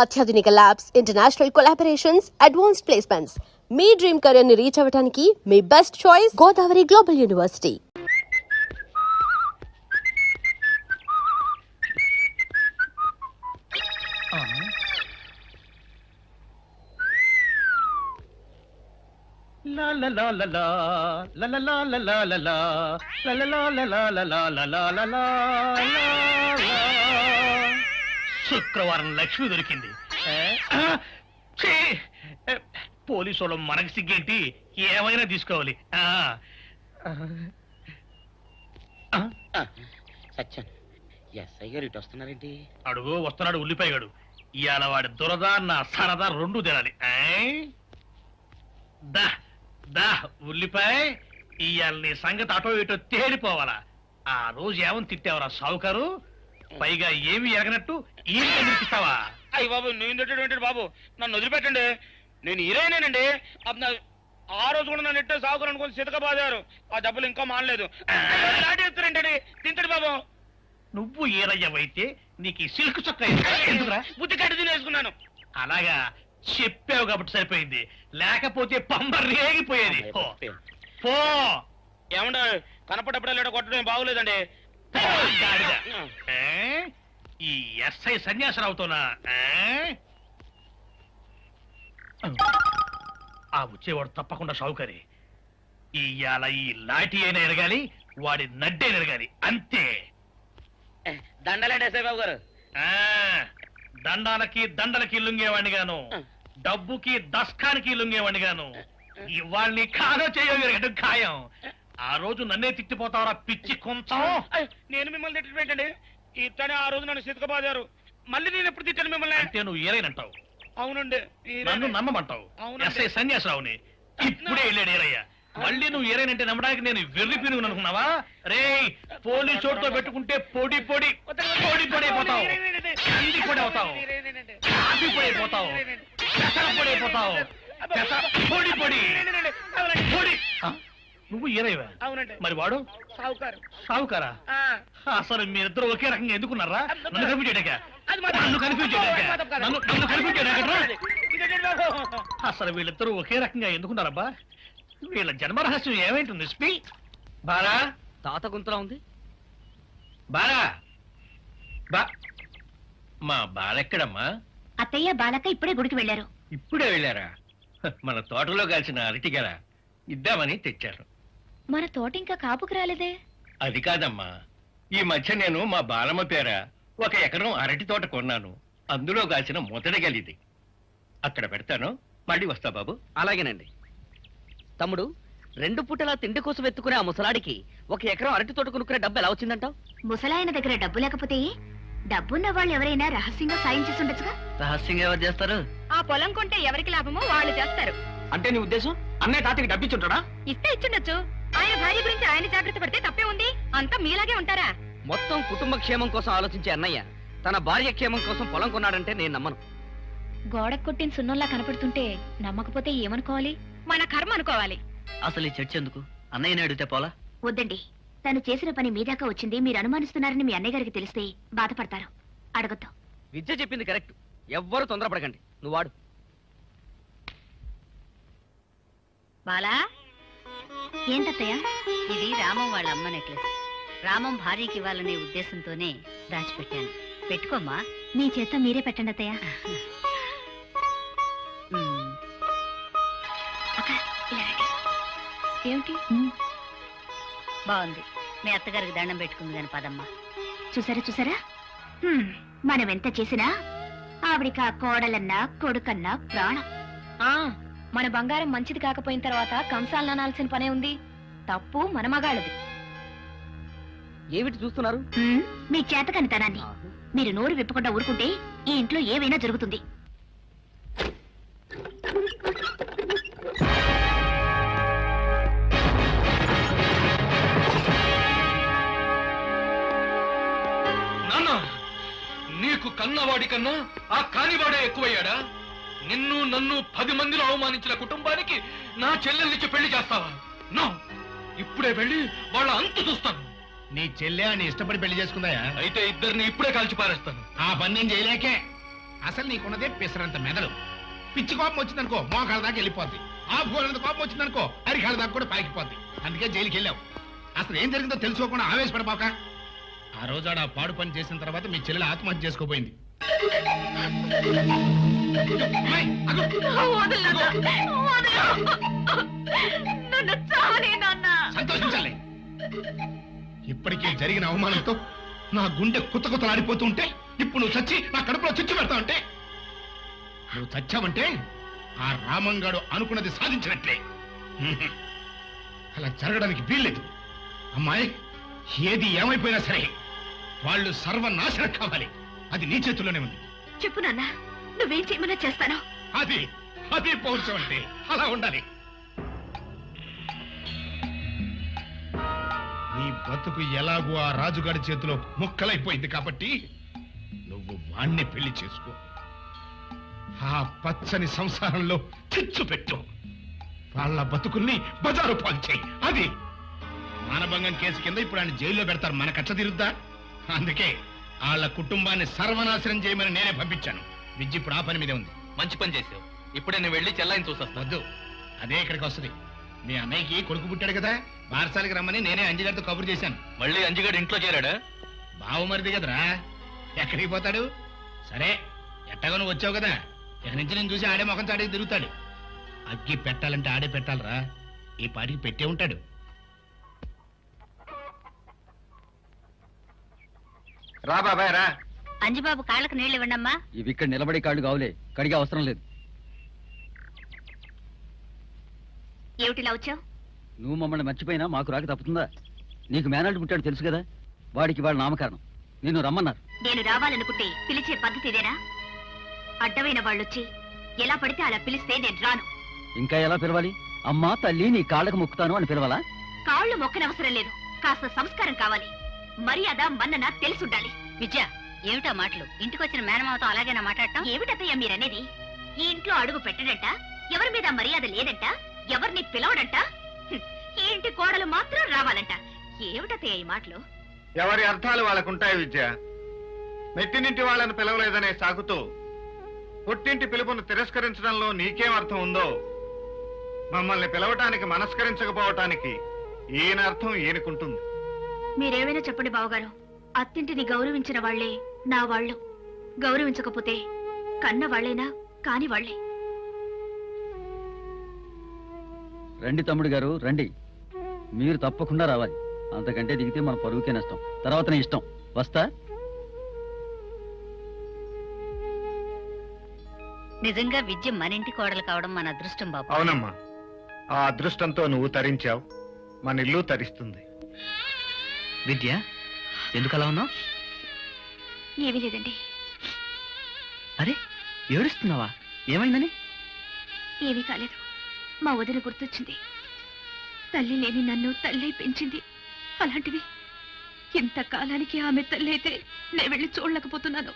అత్యాధునిక labs, international collaborations, advanced placements. మీ dream career ని రీచ్ అవ్వడానికి మీ best choice Godavari Global University. శుక్రవారం లక్ష్మి దొరికింది. పోలీసు వాళ్ళు మనకి సిగ్గేంటి, ఏమైనా తీసుకోవాలి. సత్యం ఎస్ఐ గారు ఇటు వస్తున్నారేంటి? అడుగు వస్తున్నాడు ఉల్లిపాయగాడు. ఇవాళ వాడి దురద నా సరదా రెండు తినాలి. దా దా ఉల్లిపాయ, ఇవాళ నీ సంగతి అటో ఇటో తేలిపోవాలా. ఆ రోజు ఏమని తిట్టావరా సావుకారు, పైగా ఏమి ఎరగనట్టు ఈ నిర్పిస్తావా? అయ్యి బాబు, నేను తిట్టేటువంటి బాబు, నన్ను వదిలిపెట్టండి. నేను హీరోయినేనండి. ఆ రోజు కూడా నన్ను ఇట్టే సాగుకుని అనుకుని సితక బాదారు. ఆ డబ్బులు ఇంకా మానలేదు. లాటేస్తారంటండి. తింటడు బాబు. నువ్వు ఏరయ్యవైతే నీకు సిల్క్ చొక్క ఎందుకురా? బుద్ధి కట్టి తినేసుకున్నాను. అలాగా చెప్పావు కాబట్టి సరిపోయింది, లేకపోతే పంబ రేగిపోయేది. పో. ఏమండ కనపడప్పుడే కొట్టడం బాగోలేదండి. ఈ ఎస్ఐ సన్యాసరావుతోనా? ఆ వచ్చేవాడు తప్పకుండా షౌకరి. ఇవాళ ఈ లాఠీ అయినా ఎరగాలి, వాడి నడ్డైనా ఎరగాలి, అంతే. దండలేండి ఎస్ఐ బాబు గారు. దండాలకి దండలకి లొంగేవాడిని గాను, డబ్బుకి దస్కానికి లొంగేవాడిని గాను. వాళ్ళని కాదో చేయగలిగడం ఖాయం. ఆ రోజు నన్నే తిట్టిపోతావరా పిచ్చి కొంచెం. నేను మిమ్మల్ని తిట్టండి. ఇతనే ఆ రోజు నన్ను సితకబాదారు. మళ్ళీ నేను ఎప్పుడు తిట్టాను మిమ్మల్ని? అంటే నువ్వు ఏరైనంటావు. అవునండి, నన్ను నమ్మమంటావు. ఎస్ఐ సన్యాసరావుని ఇప్పుడే వెళ్ళాడు ఏరయ్య. మళ్ళీ నువ్వు ఏరైనంటే నమ్మడానికి నేను వెర్రి పినుగును అనుకున్నావా? రే, పోలీస్ చోటుతో పెట్టుకుంటే పొడి పొడి పొడి పొడి అయిపోతావు, కంది పొడి అవుతావు, కాఫీ పొడి అయిపోతావు, పెసర పొడి అయిపోతావు, పొడి పొడి పొడి. నువ్వు ఏరైవా? అవునండి. మరి వాడు సావుకారు. సావుకారా? అసలు మీరిద్దరు ఒకే రకంగా ఎందుకున్నారా? నన్ను కన్ఫ్యూజ్ చేయడాక, నన్ను కన్ఫ్యూజ్ చేయడాక, నన్ను కన్ఫ్యూజ్ చేయడాక. అసలు వీళ్ళిద్దరూ ఒకే రకంగా ఎందుకున్నారబ్బా? వీళ్ళ జన్మరహస్యం ఏమైంటుంది? స్పీ బారా, తాత గుంతలా ఉంది. బారా బా, మా బాలెక్కడమ్మా? అత్తయ్య బాలక్క ఇప్పుడే గుడికి వెళ్ళారు. ఇప్పుడే వెళ్ళారా? మన తోటలో కాల్చిన అరటిగల ఇద్దామని తెచ్చారు. మన తోట ఇంకా కాపుకు రాలేదే. అది కాదమ్మా, ఈ మధ్య నేను మా బాలమ్మ పేర 1 ఎకరం అరటి తోట కొన్నాను. అందులో కాసిన మొదటి గలిది. అక్కడ పెడతాను, మళ్ళీ వస్తా బాబు. అలాగేనండి. తమ్ముడు, 2 పూటలా తిండి కోసం ఎత్తుకునే ఆ ముసలాడికి 1 ఎకరం అరటి తోట కొనుక్కునే డబ్బు ఎలా వచ్చిందంటావు? ముసలాయన దగ్గర డబ్బు లేకపోతే డబ్బున్న వాళ్ళు ఎవరైనా రహస్యంగా సాయం చేసి ఉండొచ్చుగా. రహస్యంగా ఎవరు చేస్తారు? ఆ పొలం కొంటే ఎవరికి లాభమో వాళ్ళు చేస్తారు. అంటే నీ ఉద్దేశం అన్నయ్య తాతకి డబ్బిచ్చుంటాడా? ఇస్తే ఇచ్చుండొచ్చు. ఆయన భార్య గురించి ఆయన జాగ్రత్త పడితే తప్పే ఉంది. అంతా మీలాగే ఉంటారా? మొత్తం కుటుంబ క్షేమం కోసం ఆలోచించే అన్నయ్య తన భార్య క్షేమం కోసం పొలం కొన్నాడంటే నేను నమ్మను. గోడకు కొట్టిన సున్నంలా కనపడుతుంటే నమ్మకపోతే ఏమనుకోవాలి? మన కర్మ అనుకోవాలి. అసలు ఈ చర్చ ఎందుకు? అన్నయ్యని అడిగితే పోలా? వద్దండి, తను చేసిన పని మీదాకా వచ్చింది. మీరు అనుమానిస్తున్నారని మీ అన్నయ్య గారికి తెలిస్తే బాధపడతారు. అడగొద్దు. విద్య చెప్పింది కరెక్ట్. ఎవ్వరు తొందరపడకండి. నువ్వు వాడు. బాలా, ఏంటత్తయ్య? ఇది రామం వాళ్ళ అమ్మ నెక్లెస్. రామం భార్యకి ఇవ్వాలనే ఉద్దేశంతోనే దాచిపెట్టాను. పెట్టుకోమ్మా. మీ చేత మీరే పెట్టండి అత్తయ్య. ఏమిటి? బాగుంది. మీ అత్తగారికి దండం పెట్టుకుంది కాని పదమ్మా. చూసారా? మనం ఎంత చేసినా ఆవిడికి ఆ కోడలన్నా కొడుకన్నా ప్రాణం. మన బంగారం మంచిది కాకపోయిన తర్వాత కంసాలు నానాల్సిన పనే ఉంది. తప్పు మన మగాళ్ళది. ఏమిటి చూస్తున్నారు? మీ చేతకనితనాన్ని. మీరు నోరు విప్పకుండా ఊరుకుంటే ఈ ఇంట్లో ఏవైనా జరుగుతుంది. నీకు కన్నవాడి కన్నా ఆ కానివాడే ఎక్కువయ్యాడా? నిన్ను నన్ను 10 మందిలో అవమానించిన కుటుంబానికి నా చెల్లెల్నిచ్చి పెళ్లి చేస్తావా? నో, ఇప్పుడే వెళ్ళి వాళ్ళ అంతు చూస్తాను. నీ చెల్లె అని ఇష్టపడి పెళ్లి చేసుకుందాయా? అయితే ఇద్దరిని ఇప్పుడే కాల్చి పారేస్తాను. ఆ పని నేను చేయలేకే. అసలు నీకున్నదే పిసరంత మెదడు. పిచ్చి కోపం వచ్చిందనుకో మోకాళ్ళ దాకా వెళ్ళిపోద్ది. ఆ భూలంత కోపం వచ్చిందనుకో అరికాళ్ళ దాకా కూడా పాకిపోద్ది. అందుకే జైలుకి వెళ్ళావు. అసలు ఏం జరిగిందో తెలుసుకోకుండా ఆవేశపడపాక. ఆ రోజు ఆడ పాడు పని చేసిన తర్వాత మీ చెల్లెలు ఆత్మహత్య చేసుకోపోయింది. అమ్మాయి, అగు. సంతోషించాలి. ఇప్పటికే జరిగిన అవమానంతో నా గుండె కుత్తకుత్తలాడిపోతూ ఉంటే ఇప్పుడు నువ్వు చచ్చి నా కడుపులో చిచ్చు పెడతా ఉంటే నువ్వు చచ్చావంటే ఆ రామంగాడు అనుకున్నది సాధించినట్లే. అలా జరగడానికి వీల్లేదు. అమ్మాయి, ఏది ఏమైపోయినా సరే వాళ్ళు సర్వనాశనం కావాలి. అది నీ చేతుల్లోనే ఉంది. చెప్పు నాన్న, నువ్వేం చేయమన్నా చేస్తాను. అది అది పౌరుషం అంటే అలా ఉండాలి. నీ బతుకు ఎలాగూ ఆ రాజుగాడి చేతిలో ముక్కలైపోయింది కాబట్టి నువ్వు వాణ్ణి పెళ్లి చేసుకో. ఆ పచ్చని సంసారంలో చిచ్చు పెట్టు. వాళ్ళ బతుకుల్ని బజారు పాలు చేయి. అది మానభంగం కేసు కింద ఇప్పుడు ఆయన జైల్లో పెడతారు. మన కచ్చ తిరుద్దా? అందుకే వాళ్ళ కుటుంబాన్ని సర్వనాశనం చేయమని నేనే పంపించాను. విద్య ఇప్పుడు ఆ పని మీదే ఉంది. మంచి పని చేసావు. ఇప్పుడే నేను వెళ్ళి చెల్లాయిని చూసొస్తా. వద్దు, అదే ఇక్కడికి వస్తుంది. మీ అన్నయ్యకి కొడుకు పుట్టాడు కదా, బారసాలకి రమ్మని నేనే అంజిగారితో కబురు చేశాను. మళ్ళీ అంజిగాడు ఇంట్లో చేరాడా? బావమరిది కదరా, ఎక్కడికి పోతాడు? సరే, ఎట్టగా నువ్వు వచ్చావు కదా, ఇక నుంచి నేను చూసి ఆడే ముఖం చాడే తిరుగుతాడు. అగ్గి పెట్టాలంటే ఆడే పెట్టాలరా. ఈ పాటికి పెట్టే ఉంటాడు. రా బాబాయ్ రా. అంజుబాబు కాళ్ళకు నీళ్ళు ఇవ్వండమ్మా. ఇవి ఇక్కడ నిలబడి కాళ్ళు కావులే, కడిగే అవసరం లేదు. ఏమిటిలా వచ్చావు? నువ్వు మమ్మల్ని మర్చిపోయినా మాకు రాక తప్పుతుందా? నీకు మేనల్డ్ పుట్టాడు తెలుసు కదా, వాడికి వాళ్ళ నామకరణం. నిన్ను రమ్మన్నారు. నేను రావాలనుకుంటే పిలిచే పద్ధతి ఇదేనా? అడ్డమైన వాళ్ళొచ్చి ఎలా పడితే అలా పిలిస్తే నేను రాను. ఇంకా ఎలా పిలవాలి? అమ్మా తల్లి నీ కాళ్ళకు మొక్కుతాను అని పిలవాలా? కాళ్ళు మొక్కనవసరం లేదు, కాస్త సంస్కారం కావాలి. మర్యాద మన్నన తెలుసుండాలి. విద్య, ఏమిటా మాటలు? ఇంటికొచ్చిన మేనమావతో అలాగేనా మాట్లాడటం? ఏమిటత్తయ్య మీరనేది? ఈ ఇంట్లో అడుగు పెట్టడంట, ఎవరి మీద మర్యాద లేదంట, ఎవరిని పిలవడంట, ఈ ఇంటి కోడలు మాత్రం రావాలంట. ఏమిటత్తయ్య ఈ మాటలు? ఎవరి అర్థాలు వాళ్ళకుంటాయి విద్య. మెట్టినింటి వాళ్ళని పిలవలేదనే సాగుతూ పుట్టింటి పిలుపును తిరస్కరించడంలో నీకేం అర్థం ఉందో, మమ్మల్ని పిలవటానికి మనస్కరించకపోవటానికి ఈయన అర్థం ఈయనకుంటుంది. మీరేమైనా చెప్పండి బావగారు. అత్తింటిని గౌరవించిన వాళ్లే నా వాళ్ళు, గౌరవించకపోతే కన్న వాళ్లేనా కాని వాళ్లే. రండి తమ్ముడు గారు రండి, మీరు తప్పకుండా రావాలి. అంతకంటే దిగితే మన పరువుకే నష్టం. తర్వాత నీ ఇష్టం. వస్తా. నిజంగా విద్య మన ఇంటి కోడలు కావడం మన అదృష్టం బాబు. అవునమ్మా, ఆ అదృష్టంతో నువ్వు తరించావు, మన ఇల్లు తరిస్తుంది. విద్య, ఎందుకు అలా ఉన్నావు? ఏమీ లేదండి. అరే, ఏడుస్తున్నావా? ఏమైందని? ఏమీ కాలేదు. మా వదిన గుర్తొచ్చింది. తల్లి లేని నన్ను తల్లి పెంచింది. అలాంటిది ఇంతకాలానికి ఆమె తల్లి అయితే నేను వెళ్ళి చూడలేకపోతున్నాను.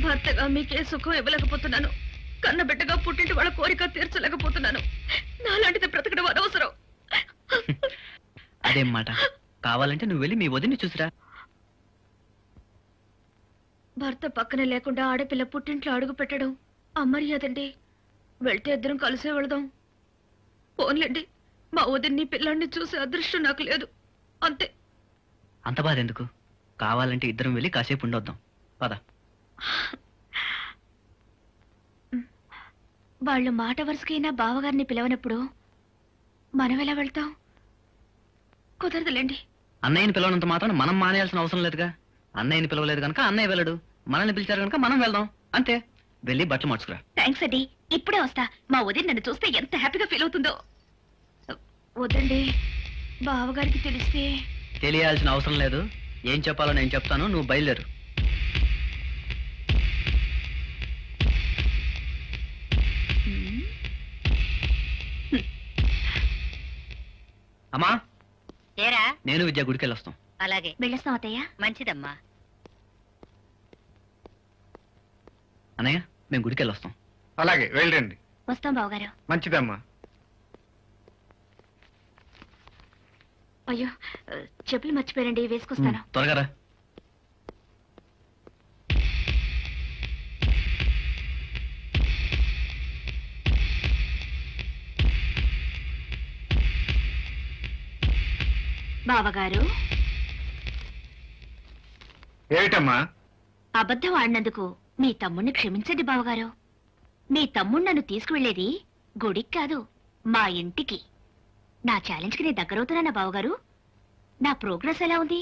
భర్తగా మీకే సుఖం ఇవ్వలేకపోతున్నాను. కన్నబిడ్డగా పుట్టింటి వాళ్ళ కోరిక తీర్చలేకపోతున్నాను. నాలాంటిది బ్రతకడం అనవసరం. అదేం మాట? కావాలంటే నువ్వు వెళ్ళి మీ వదిని చూసిరా. భర్త పక్కన లేకుండా ఆడపిల్ల పుట్టింట్లో అడుగు పెట్టడం అమర్యాదండి. వెళ్తే ఇద్దరం కలిసే వెళదాం. పోన్లేండి, మా వదిన్ని పిల్లాన్ని చూసే అదృష్టం నాకు లేదు. అంతే. అంత బాధ ఎందుకు? కావాలంటే ఇద్దరం వెళ్ళి కాసేపు ఉండొద్దాం. పద. వాళ్ళు మాట వరుసకైనా బావగారిని పిలవనప్పుడు మనం ఎలా వెళ్తాం? కుదరదులేండి. అన్నయ్యని పిలవనంత మాత్రం మనం మానేయాల్సిన అవసరం లేదుగా. అన్నయ్యని పిలవలేదు కనుక అన్నయ్య వెళ్ళడు, మనల్ని పిలిచారు కనుక మనం వెళ్దాం. అంతే. వెళ్ళి బట్టలు మార్చుకురా. థ్యాంక్స్ అండి, ఇప్పుడే వస్తా. మా వదిన నన్ను చూస్తే ఎంత హ్యాపీగా ఫీల్ అవుతుందో. వద్దండి, బావగారికి తెలిస్తే. తెలియాల్సిన అవసరం లేదు. ఏం చెప్పాలో నేను చెప్తాను, నువ్వు బయలుదేరు. అమ్మా, ఏరా? నేను విద్య గుడికి వెళ్ళొస్తాం. అలాగే. వెళ్ళొస్తాం అత్తయ్య. మంచిదమ్మా. అన్నయ్య, మేము గుడికి వెళ్ళొస్తాం. అలాగే వెళ్ళండి. వస్తాం బావగారు. మంచిదమ్మా. అయ్యో, చెప్పులు మర్చిపోయారండి, వేసుకొస్తాను. త్వరగా రా. బావగారు ఏమిటమ్మా? అబద్ధం ఆడినందుకు మీ తమ్ముణ్ణి క్షమించండి బావగారు. మీ తమ్ముడు నన్ను తీసుకువెళ్లేది గుడికి కాదు, మా ఇంటికి. నా ఛాలెంజ్కి నేను దగ్గరవుతున్నానా బావగారు? నా ప్రోగ్రెస్ ఎలా ఉంది?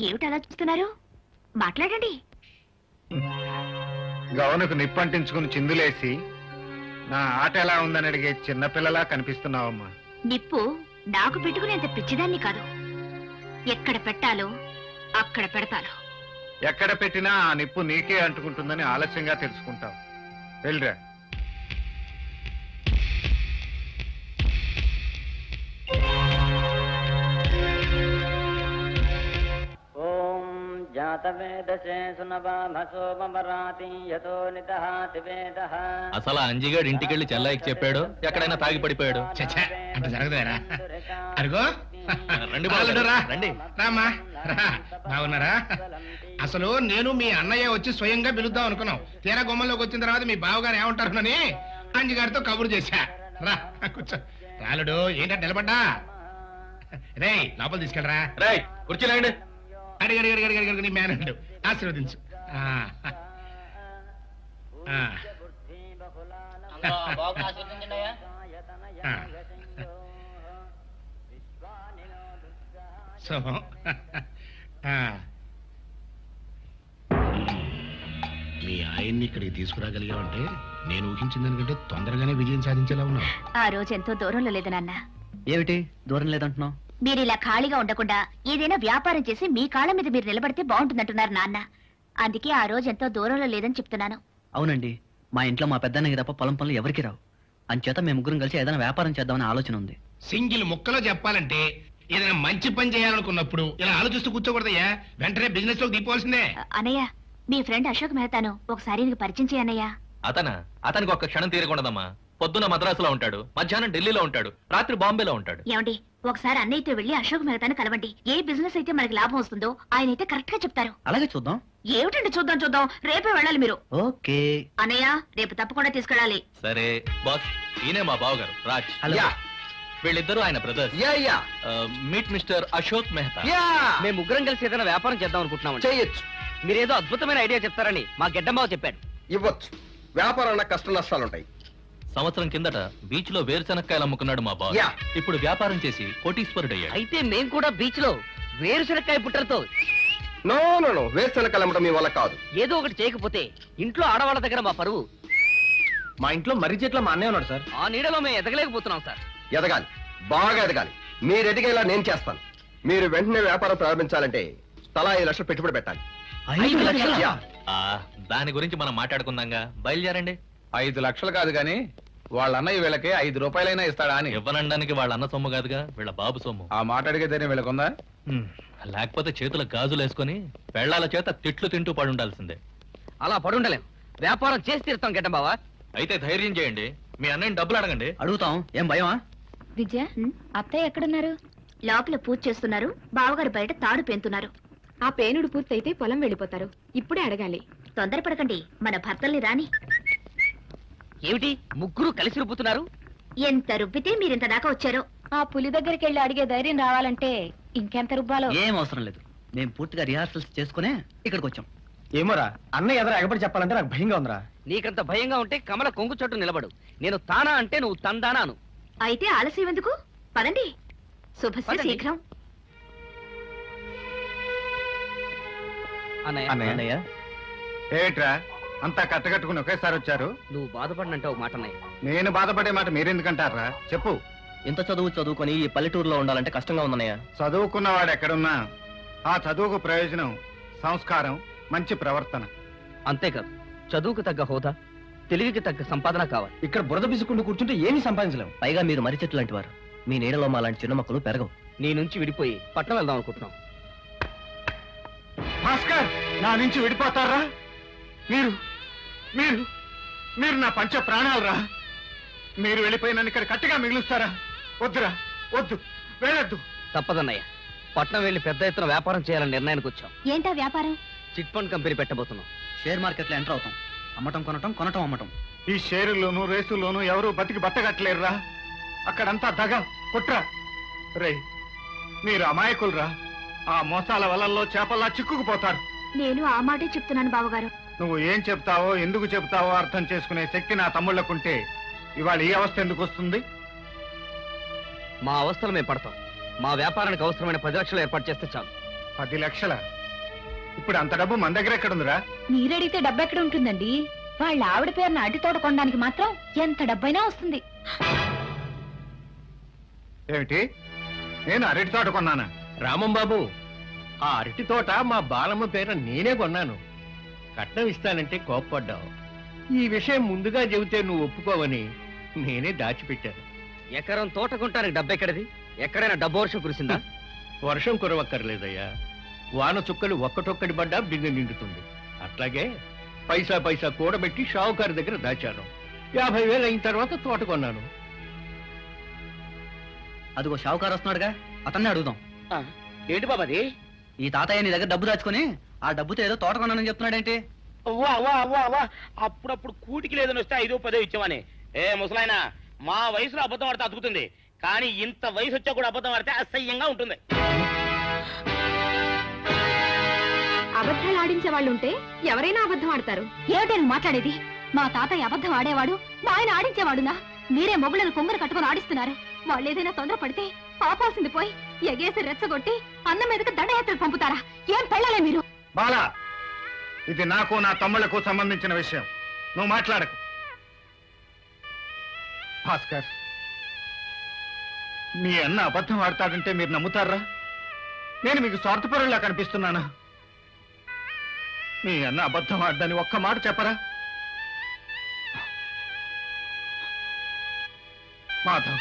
ఏమిటి అలా చూస్తున్నారు? మాట్లాడండి. గవనకు నిప్పంటించుకుని చిందులేసి నా ఆట ఎలా ఉందని అడిగే చిన్నపిల్లలా కనిపిస్తున్నావమ్మా. నిప్పు నాకు పెట్టుకునేంత పిచ్చిదాన్ని కాదు. ఎక్కడ పెట్టాలో అక్కడ పెడతాను. ఎక్కడ పెట్టినా ఆ నిప్పు నీకే అంటుకుంటుందని ఆలస్యంగా తెలుసుకుంటావు. వెళ్ళరా. అసలు అంజిగాడు ఇంటికెళ్ళి చెల్లాయికి చెప్పాడు, ఎక్కడైనా తాగి పడిపోయాడు. చచ్చా అంత జరగదురా. అరుగో రండి బాలుడు రా. రండి. రామ్మా రా. బాగున్నారా? అసలు నేను మీ అన్నయ్య వచ్చి స్వయంగా పిలుద్దాం అనుకున్నాం. తీరా గుమ్మంలోకి వచ్చిన తర్వాత మీ బావగారు ఏమంటారునని అంజిగారితో కబురు చేశా. రా కూర్చో. రాలుడు ఏంటంటే నిలబడ్డా? రే లోపల తీసుకెళ్ళరా. రేయ్ కుర్చీలేండి. అడిగి అడిగి అడిగి అడిగి నీ మేనల్లుడు ఆశీర్వదించు. ఆ. ఆ. ఆ. శుభం. ఆ. మీ ఆయన్ని ఇక్కడికి తీసుకురాగలిగావంటే నేను ఊహించిన దానికంటే తొందరగానే విజయం సాధించేలా ఉన్నావు. ఆ రోజు ఎంతో దూరంలో లేదు నాన్న. ఏమిటి దూరం లేదంటున్నావు? మీరు ఇలా ఖాళీగా ఉండకుండా ఏదైనా వ్యాపారం చేసి మీ కాళ్ళ మీద మీరు నిలబడితే బాగుంటుందంటున్నారు నాన్న. అందుకే ఆ రోజు ఎంతో దూరంలో లేదని చెప్తున్నాను. అవునండి, మా ఇంట్లో మా పెద్దన్నయ్య తప్ప పొలం పనులు ఎవరికి రావు. అంచేత మేము ముగ్గురం కలిసి ఏదైనా వ్యాపారం చేద్దామని ఆలోచన ఉంది. సింగిల్ ముక్కలో చెప్పాలంటే ఏదైనా మంచి పని చేయాలనుకున్నప్పుడు ఇలా ఆలోచిస్తూ కూర్చోకూడదయ్యా. వెంటనే బిజినెస్ లోకి దిగిపోవాల్సిందే. అన్నయ్య, మీ ఫ్రెండ్ అశోక్ మెహతాను ఒకసారి నీకు పరిచయం చేయన్నయ్య. అతనికి ఒక్క క్షణం తీరకూడదమ్మా. పొద్దున మద్రాసులో ఉంటాడు, మధ్యాహ్నం ఢిల్లీలో ఉంటాడు, రాత్రి బాంబేలో ఉంటాడు. ఏమండి, ఒకసారి అన్నయ్యతో వెళ్లి అశోక్ మెహతాను కలవండి. ఏ బిజినెస్ అయితే మనకి లాభం వస్తుందో ఆయన అయితే కరెక్ట్ గా చెప్తారు. అలాగే చూద్దాం. ఏమిటండి చూద్దాం చూద్దాం, రేపే వెళ్ళాలి మీరు. ఓకే అన్నయ్య, రేపు తప్పకుండా తీసుకెళ్ళాలి. సరే బాస్, ఈయనే మా బావగారు రాజ్. హలో. వీళ్ళిద్దరూ ఆయన brothers. Meet mister Ashok Mehta. మేము ముగ్గురం కలిసి ఏదైనా వ్యాపారం చేద్దాం అనుకుంటున్నాం. చేయొచ్చు. మీరేదో అద్భుతమైన ఐడియా చెప్తారని మా గెడ్డమ్మావ చెప్పాడు. ఇవ్వచ్చు. వ్యాపారంలో కష్ట నష్టాలుంటాయి. సంవత్సరం కిందట బీచ్ లో వేరుశనక్కాయలు అమ్ముకున్నాడు మా బావ. యా. ఇప్పుడు వ్యాపారం చేసి కోటీశ్వరుడయ్యాడు. అయితే మేము కూడా బీచ్ లో వేరుశనక్కాయ పుట్టలతో నో నో నో, వేరుశనగలు అమ్మటం మీ వల్ల కాదు. ఏదో ఒకటి చేయకపోతే ఇంట్లో ఆడవాళ్ళ దగ్గర మా పరువు. మా ఇంట్లో మర్రి చెట్ల మా అన్నయ్య ఉన్నాడు సార్. ఆ నీడలో మేము ఎదగలేకపోతున్నాం సార్. ఎదగాలి, బాగా ఎదగాలి. మీరు ఎదిగేలా నేను చేస్తాను. మీరు వెంటనే వ్యాపారం ప్రారంభించాలంటే తలా 5 లక్షలు పెట్టుబడి పెట్టాలి. 5 లక్షలా? యా. దాని గురించి మనం మాట్లాడుకుందాంగా, బయలుదేరండి. 5 లక్షలు కాదు గాని వాళ్ళ అన్నయ్య వీళ్ళకి 5 రూపాయలైనా ఇస్తాడా అని. ఇవ్వనడానికి వాళ్ళ అన్న సొమ్ము కాదుగా, వీళ్ళ బాబు సొమ్ము. ఆ మాట అడిగేదేనే వీళ్ళకుందా? లేకపోతే చేతుల గాజులు వేసుకుని పెళ్లాల చేత తిట్లు తింటూ పడి ఉండాల్సిందే. అలా పడుండలేం. వ్యాపారం చేసి తీరుతాం గెడ్డమ్మావా. అయితే ధైర్యం చేయండి, మీ అన్నయ్యని డబ్బులు అడగండి. అడుగుతాం. ఏం భయమా? విద్య, అత్తయ్య ఎక్కడున్నారు? లోపల పూజ చేస్తున్నారు. బావగారు బయట తాడు పెంతున్నారు. ఆ పేనుడు పూర్తయితే పొలం వెళ్ళిపోతారు. ఇప్పుడే అడగాలి. తొందరపడకండి, మన భర్తల్ని రాని. ఏమిటి ముగ్గురు కలిసి రుబ్బుతున్నారు? ఎంత రుబ్బితే మీరింత దాకా వచ్చారో. ఆ పులి దగ్గరికి వెళ్ళి అడిగే ధైర్యం రావాలంటే ఇంకెంత రుబ్బాలో. ఏం అవసరం లేదు, మేము పూర్తిగా రిహార్సల్స్ చేసుకునే ఇక్కడికి వచ్చాం. ఏమోరా, అన్నయ్య ఎదురు ఎగబడి చెప్పాలంటే నాకు భయంగా ఉందిరా. నీకంత భయంగా ఉంటే కమల కొంగు చోటు నిలబడు. నేను తానా అంటే నువ్వు తందానాను. అయితే ఆలస్యం ఎందుకు? పదండి. శుభశ్రీ పదండి. శీఘ్రం. అన్నయ్య, ఏట్రా అంతా కట్టగట్టుకుని ఒకేసారి వచ్చారు? నువ్వు బాధపడినంటే ఒక మాట అన్నయ్య. నేను బాధపడే మాట మీరెందుకంటారా? చెప్పు. ఇంత చదువు చదువుకొని ఈ పల్లెటూరులో ఉండాలంటే కష్టంగా ఉందన్నయ్య. చదువుకున్నవాడు ఎక్కడున్నా ఆ చదువుకు ప్రయోజనం సంస్కారం, మంచి ప్రవర్తన. అంతేకాదు, చదువుకు తగ్గ హోదా, తెలివికి తగ్గ సంపాదన కావాలి. ఇక్కడ బురద బిసుకుంటూ కూర్చుంటే ఏమీ సంపాదించలేము. పైగా మీరు మర్రి చెట్టు లాంటి వారు. మీ నీడలో మా లాంటి చిన్న మొక్కలు పెరగవు. నీ నుంచి విడిపోయి పట్టణం వెళ్దాం అనుకుంటున్నాం. భాస్కర్, నా నుంచి విడిపోతారా? మీరు మీరు మీరు నా పంచ ప్రాణాలరా. మీరు వెళ్ళిపోయి నన్ను ఇక్కడ కట్టిగా మిగులుస్తారా? వద్దురా, వద్దు, వెళ్ళొద్దు. తప్పదన్నయ్య, పట్నం వెళ్లి పెద్ద ఎత్తున వ్యాపారం చేయాలని నిర్ణయానికి వచ్చాం. ఏంటా వ్యాపారం? చిట్ ఫండ్ కంపెనీ పెట్టబోతున్నాం. షేర్ మార్కెట్లో ఎంటర్ అవుతాం. అమ్మటం కొనటం, కొనటం అమ్మటం. ఈ షేరుల్లోనూ రేసుల్లోనూ ఎవరు బతికి బట్టగట్టలేరురా. అక్కడంతా దగ కుట్ర. రే, మీరు అమాయకులరా. ఆ మోసాల వలల్లో చేపల్లా చిక్కుకుపోతారు. నేను ఆ మాటే చెప్తున్నాను బావగారు. నువ్వు ఏం చెప్తావో ఎందుకు చెప్తావో అర్థం చేసుకునే శక్తి నా తమ్ముళ్ళకుంటే ఇవాళ ఈ అవస్థ ఎందుకు వస్తుంది? మా అవస్థలు మేము పడతాం. మా వ్యాపారానికి అవసరమైన 10 లక్షలు ఏర్పాటు చేస్తే చాలు. 10 లక్షల? ఇప్పుడు అంత డబ్బు మన దగ్గర ఎక్కడుందిరా? మీరడిగితే డబ్బు ఎక్కడ ఉంటుందండి? వాళ్ళ ఆవిడ పేరున అరటి తోట కొనడానికి మాత్రం ఎంత డబ్బైనా వస్తుంది. ఏమిటి? నేను అరటి తోట కొన్నానా? రామం బాబు, ఆ అరటి తోట మా బాలమ్మ పేర నేనే కొన్నాను. కట్నం ఇస్తానంటే కోప్పడ్డావు. ఈ విషయం ముందుగా చెబితే నువ్వు ఒప్పుకోవని నేనే దాచిపెట్టాను. ఎకరం తోట కొంటానికి డబ్బెక్కడిది? ఎక్కడైనా డబ్బు వర్షం కురిసిందా? వర్షం కురవక్కర్లేదయ్యా. వాన చుక్కలు ఒక్కటొక్కటి పడ్డా బిందె నిండుతుంది. అట్లాగే పైసా పైసా కూడబెట్టి షావుకారు దగ్గర దాచాను. 50,000 అయిన తర్వాత తోట కొన్నాను. అదిగో షావుకారు వస్తున్నాడుగా, అతన్నే అడుగుదాం. ఏంటి బాబాది? ఈ తాతయ్య నీ దగ్గర డబ్బు దాచుకుని ఆ డబ్బుతో ఏదో తోట కొన్నానని చెప్తున్నాడేంటి? అప్పుడప్పుడు కూటికి లేదని వస్తే 5-10 ఇచ్చామని. ఏ ముసలాయన, మా వయసులో అబద్ధం ఆడితే అతుకుతుంది, కానీ ఇంత వయసు వచ్చా కూడా అబద్ధం ఆడితే అసహ్యంగా ఉంటుంది. అబద్ధాలు ఆడించే వాళ్ళు ఉంటే ఎవరైనా అబద్ధం ఆడతారు. ఏమిటని మాట్లాడేది? మా తాతయ్య అబద్ధం ఆడేవాడు, మా ఆయన ఆడించేవాడునా? మీరే మొగుళ్ళను కొంగరు కట్టుకుని ఆడిస్తున్నారు. వాళ్ళు ఏదైనా తొందర పడితే ఆపాల్సింది పోయి ఎగేసి రెచ్చగొట్టి అన్న మీదకి దండయాత్రలు పంపుతారా? ఏం పెళ్ళలే మీరు? బాలా, ఇది నాకు నా తమ్ముళ్లకు సంబంధించిన విషయం. నువ్వు మాట్లాడకు. భాస్కర్, మీ అన్న అబద్ధం ఆడతాడంటే మీరు నమ్ముతారా? నేను మీకు స్వార్థపరులా కనిపిస్తున్నానా? మీ అన్న అబద్ధం ఆడదని ఒక్క మాట చెప్పరా? మాధవ్,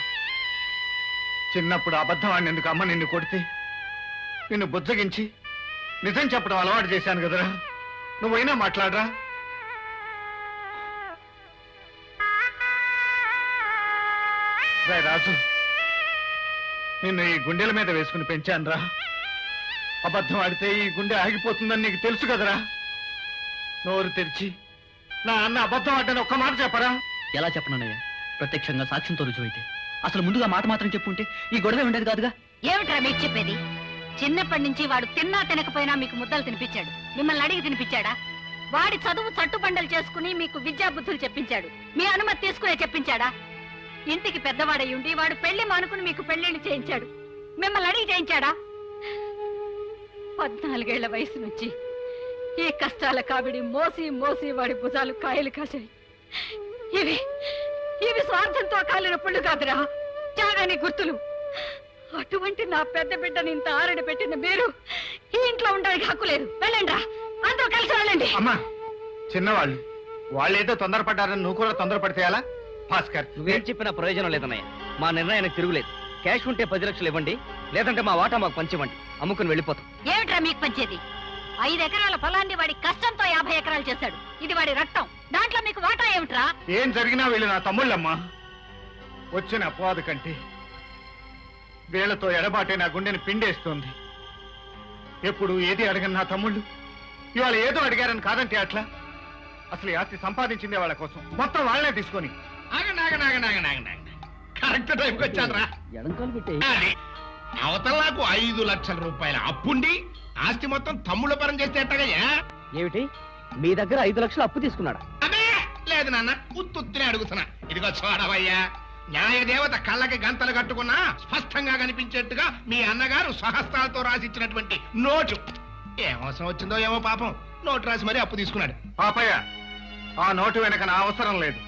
చిన్నప్పుడు అబద్ధం ఆడినందుకు అమ్మ నిన్ను కొడితే నిన్ను బుజ్జగించి నిజం చెప్పడం అలవాటు చేశాను కదరా. నువ్వైనా మాట్లాడరా? రే రాజు, నిన్ను ఈ గుండెల మీద వేసుకుని పెంచానురా. అబద్ధం ఆడితే ఈ గుండె ఆగిపోతుందని నీకు తెలుసు కదరా. నోరు తెరిచి నా అన్న అబద్ధం ఆడని ఒక్క మాట చెప్పరా? ఎలా చెప్పనయ్యా? ప్రత్యక్షంగా సాక్ష్యంతో రుజువైతే. అసలు ముందుగా మాట మాత్రం చెప్పుంటే ఈ గొడవ ఉండేది కాదుగా. ఏమిట్రా మీకు చెప్పేది? చిన్నప్పటి నుంచి వాడు తిన్నా తినకపోయినా మీకు ముద్దలు తినిపించాడు. మిమ్మల్ని అడిగి తినిపించాడా? వాడి చదువు చట్టుబండలు చేసుకుని మీకు విద్యా బుద్ధులు చెప్పించాడు. మీ అనుమతి తీసుకునే చెప్పించాడా? ఇంటికి పెద్దవాడై ఉండి వాడు పెళ్లి మానుకుని మీకు పెళ్లిళ్ళు చేయించాడు. మిమ్మల్ని అడిగి చేయించాడా? 14 ఏళ్ల వయసు నుంచి ఈ కష్టాల కాబడి మోసి మోసి వాడి భుజాలు కాయలు కాసాయి. ఇవి స్వార్థంతో కాలిన పుళ్ళు కాదురా, త్యాగాని గుర్తులు. అటువంటి నా పెద్ద బిడ్డని ఇంత ఆరడి పెట్టిన మీరు ఈ ఇంట్లో ఉండడానికి హక్కు లేదు. వెళ్ళండి రా, అందరూ కలిసి వెళ్ళండి. అమ్మా, చిన్నవాళ్ళు వాళ్ళేదో తొందరపడ్డారని నువ్వు కూడా తొందరపడితే ఎలా? భాస్కర్, నువ్వేం చెప్పినా ప్రయోజనం లేదన్నయ్య. మా నిర్ణయానికి తిరుగులేదు. క్యాష్ ఉంటే 10 లక్షలు ఇవ్వండి, లేదంటే మా వాటా మాకు పంచివ్వండి. అమ్ముకుని వెళ్ళిపోతాం. ఏమిట్రా మీకు పంచేది? 5 ఎకరాల పొలాన్ని వాడి కష్టంతో 50 ఎకరాలు చేశాడు. ఇది వాడి రక్తం. దాంట్లో మీకు వాటా ఏమిట్రా? ఏం జరిగినా వీళ్ళు నా తమ్ముళ్ళమ్మా. వచ్చిన అపవాదు కంటే వీళ్లతో ఎడబాటే నా గుండెని పిండేస్తోంది. ఎప్పుడు ఏది అడగని నా తమ్ముళ్ళు ఇవాళ ఏదో అడిగారని కాదంటే అట్లా. అసలు ఈ ఆస్తి సంపాదించిందే వాళ్ళ కోసం, మొత్తం వాళ్ళనే తీసుకొని. కరెక్ట్ టైంకి వచ్చాను రా. ఎడంకాలు పెట్టే అది అవతల నాకు 5 లక్షల రూపాయల అప్పుండి ఆస్తి మొత్తం తమ్ముళ్ళ పరం చేస్తే ఎట్టగయ్యా? ఏమిటి, మీ దగ్గర 5 లక్షలు అప్పు తీసుకున్నాడా? అదే లేదు నాన్న, ఉత్తుత్తినే అడుగుతున్నా. ఇదిగో చూడవయ్యా, న్యాయదేవత కళ్ళకి గంతలు కట్టుకున్నా స్పష్టంగా కనిపించేట్టుగా మీ అన్నగారు స్వహస్తాలతో రాసిచ్చినటువంటి నోటు. ఏమవసరం వచ్చిందో ఏమో పాపం, నోటు రాసి మరీ అప్పు తీసుకున్నాడు. పాపయ్య, ఆ నోటు వెనక నా అవసరం లేదు.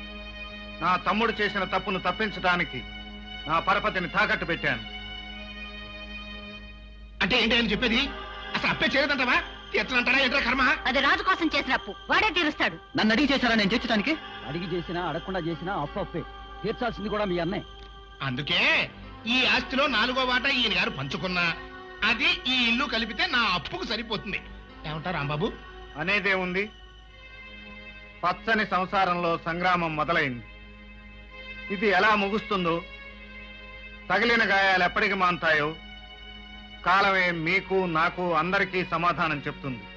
నా తమ్ముడు చేసిన తప్పును తప్పించడానికి నా పరపతిని తాకట్టు పెట్టాను. అంటే ఏంటి అని చెప్పేది? అసలు అప్పే చేయలేదంటావా? తీర్చనంటారా? ఏంట్రా కర్మ? అది రాజు కోసం చేసిన అప్పు, వాడే తీరుస్తాడు. నన్ను అడిగి చేశారా నేను తీర్చడానికి? అడిగి చేసినా అడగకుండా చేసినా అప్పు అప్పే. తీర్చాల్సింది కూడా మీ అన్నే. అందుకే ఈ ఆస్తిలో 4వ వాటా ఈయన గారు పంచుకున్నా అది ఈ ఇల్లు కలిపితే నా అప్పుకు సరిపోతుంది. ఏమంటారు రాంబాబు? అనేదే ఉంది. పచ్చని సంసారంలో సంగ్రామం మొదలైంది. ఇది ఎలా ముగుస్తుందో, తగిలిన గాయాలు ఎప్పటికి మాన్తాయో కాలమే మీకు నాకు అందరికీ సమాధానం చెప్తుంది.